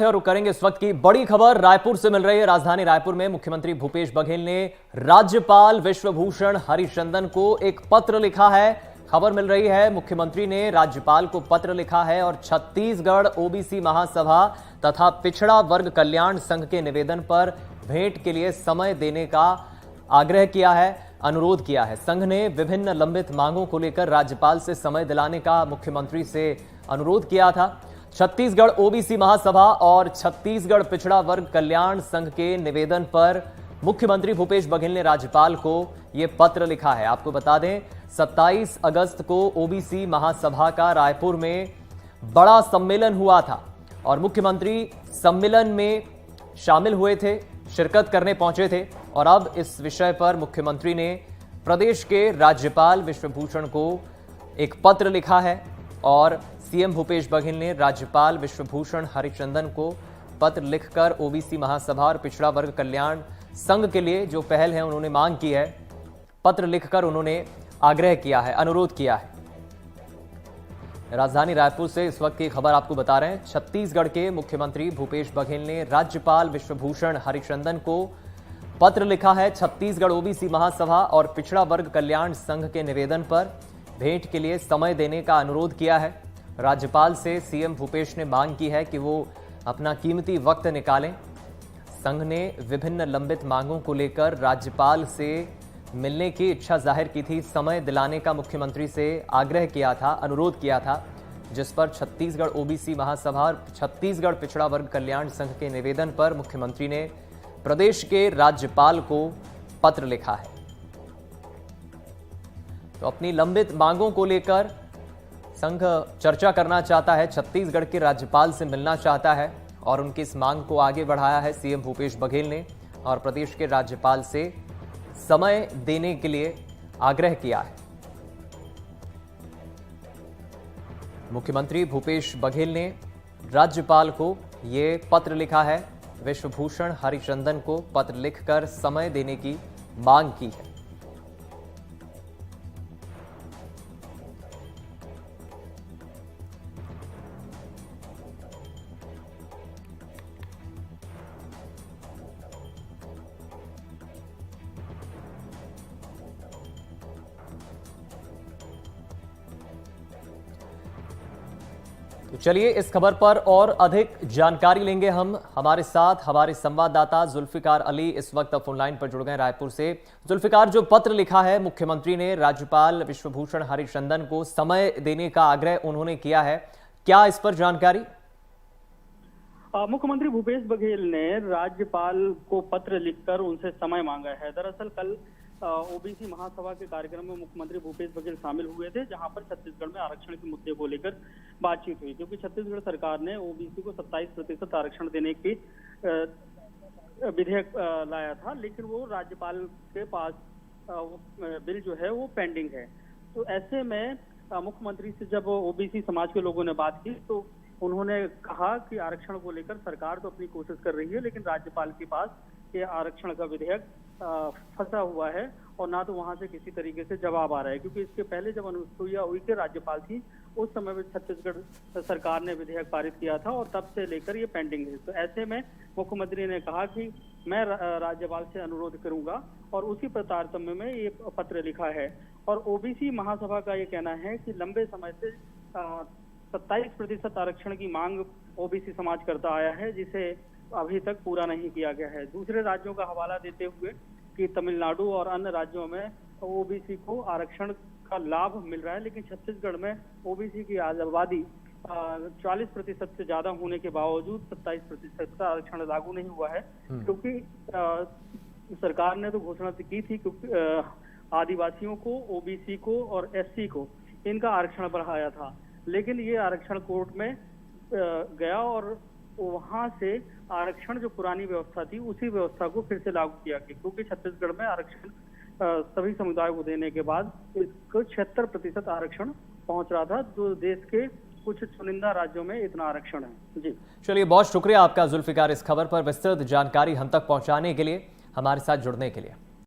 और करेंगे इस वक्त की बड़ी खबर रायपुर से मिल रही है। राजधानी रायपुर में मुख्यमंत्री भूपेश बघेल ने राज्यपाल विश्वभूषण हरिचंदन को एक पत्र लिखा है। खबर मिल रही है मुख्यमंत्री ने राज्यपाल को पत्र लिखा है और छत्तीसगढ़ ओबीसी महासभा तथा पिछड़ा वर्ग कल्याण संघ के निवेदन पर भेंट के लिए समय देने का आग्रह किया है, अनुरोध किया है। संघ ने विभिन्न लंबित मांगों को लेकर राज्यपाल से समय दिलाने का मुख्यमंत्री से अनुरोध किया था। छत्तीसगढ़ ओबीसी महासभा और छत्तीसगढ़ पिछड़ा वर्ग कल्याण संघ के निवेदन पर मुख्यमंत्री भूपेश बघेल ने राज्यपाल को यह पत्र लिखा है। आपको बता दें 27 अगस्त को ओबीसी महासभा का रायपुर में बड़ा सम्मेलन हुआ था और मुख्यमंत्री सम्मेलन में शामिल हुए थे, शिरकत करने पहुंचे थे और अब इस विषय पर मुख्यमंत्री ने प्रदेश के राज्यपाल विश्वभूषण को एक पत्र लिखा है और सीएम भूपेश बघेल ने राज्यपाल विश्वभूषण हरिचंदन को पत्र लिखकर ओबीसी महासभा और पिछड़ा वर्ग कल्याण संघ के लिए जो पहल है उन्होंने मांग की है, पत्र लिखकर उन्होंने आग्रह किया है, अनुरोध किया है। राजधानी रायपुर से इस वक्त की खबर आपको बता रहे हैं। छत्तीसगढ़ के मुख्यमंत्री भूपेश बघेल ने राज्यपाल विश्वभूषण हरिचंदन को पत्र लिखा है। छत्तीसगढ़ ओबीसी महासभा और पिछड़ा वर्ग कल्याण संघ के निवेदन पर भेंट के लिए समय देने का अनुरोध किया है। राज्यपाल से सीएम भूपेश ने मांग की है कि वो अपना कीमती वक्त निकालें। संघ ने विभिन्न लंबित मांगों को लेकर राज्यपाल से मिलने की इच्छा जाहिर की थी, समय दिलाने का मुख्यमंत्री से आग्रह किया था, अनुरोध किया था, जिस पर छत्तीसगढ़ ओबीसी महासभा और छत्तीसगढ़ पिछड़ा वर्ग कल्याण संघ के निवेदन पर मुख्यमंत्री ने प्रदेश के राज्यपाल को पत्र लिखा है। तो अपनी लंबित मांगों को लेकर संघ चर्चा करना चाहता है, छत्तीसगढ़ के राज्यपाल से मिलना चाहता है और उनकी इस मांग को आगे बढ़ाया है सीएम भूपेश बघेल ने और प्रदेश के राज्यपाल से समय देने के लिए आग्रह किया है। मुख्यमंत्री भूपेश बघेल ने राज्यपाल को ये पत्र लिखा है, विश्वभूषण हरिचंदन को पत्र लिखकर समय देने की मांग की है। तो चलिए इस खबर पर और अधिक जानकारी लेंगे हम। हमारे साथ हमारे संवाददाता जुल्फिकार अली इस वक्त फोनलाइन पर जुड़ गए रायपुर से। जुल्फिकार, जो पत्र लिखा है मुख्यमंत्री ने राज्यपाल विश्वभूषण हरिचंदन को समय देने का आग्रह उन्होंने किया है, क्या इस पर जानकारी? मुख्यमंत्री भूपेश बघेल ने राज्यपाल को पत्र लिखकर उनसे समय मांगा है। दरअसल कल ओबीसी महासभा के कार्यक्रम में मुख्यमंत्री भूपेश बघेल शामिल हुए थे, जहां पर छत्तीसगढ़ में आरक्षण के मुद्दे को लेकर बातचीत हुई, क्योंकि छत्तीसगढ़ सरकार ने ओबीसी को 27% आरक्षण देने की विधेयक लाया था, लेकिन वो राज्यपाल के पास बिल जो है वो पेंडिंग है। तो ऐसे में मुख्यमंत्री से जब ओबीसी समाज के लोगों ने बात की तो उन्होंने कहा कि आरक्षण को लेकर सरकार तो अपनी कोशिश कर रही है, लेकिन राज्यपाल के पास ये आरक्षण का विधेयक फंसा हुआ है और ना तो वहां से किसी तरीके से जवाब आ रहा है, क्योंकि इसके पहले जब अनुसुईया उइके राज्यपाल थी उस समय में छत्तीसगढ़ सरकार ने विधेयक पारित किया था और तब से लेकर ये पेंडिंग है। तो ऐसे में मुख्यमंत्री ने कहा कि मैं राज्यपाल से अनुरोध करूंगा और उसी तारतम्य में ये पत्र लिखा है। और ओबीसी महासभा का ये कहना है कि लंबे समय से 27% आरक्षण की मांग ओबीसी समाज करता आया है, जिसे अभी तक पूरा नहीं किया गया है। दूसरे राज्यों का हवाला देते हुए कि तमिलनाडु और अन्य राज्यों में ओबीसी को आरक्षण का लाभ मिल रहा है, लेकिन छत्तीसगढ़ में ओबीसी की आबादी 40% से ज्यादा होने के बावजूद 27% का आरक्षण लागू नहीं हुआ है, क्योंकि सरकार ने तो घोषणा की थी कि आदिवासियों को, ओबीसी को और एससी को इनका आरक्षण बढ़ाया था, लेकिन ये आरक्षण कोर्ट में गया और वहां से आरक्षण जो पुरानी व्यवस्था थी उसी व्यवस्था को फिर से लागू किया गया, क्योंकि छत्तीसगढ़ में आरक्षण सभी समुदायों को देने के बाद इसको 76% आरक्षण पहुंच रहा था, जो देश के कुछ चुनिंदा राज्यों में इतना आरक्षण है। जी चलिए, बहुत शुक्रिया आपका जुल्फिकार इस खबर पर विस्तृत जानकारी हम तक पहुंचाने के लिए, हमारे साथ जुड़ने के लिए।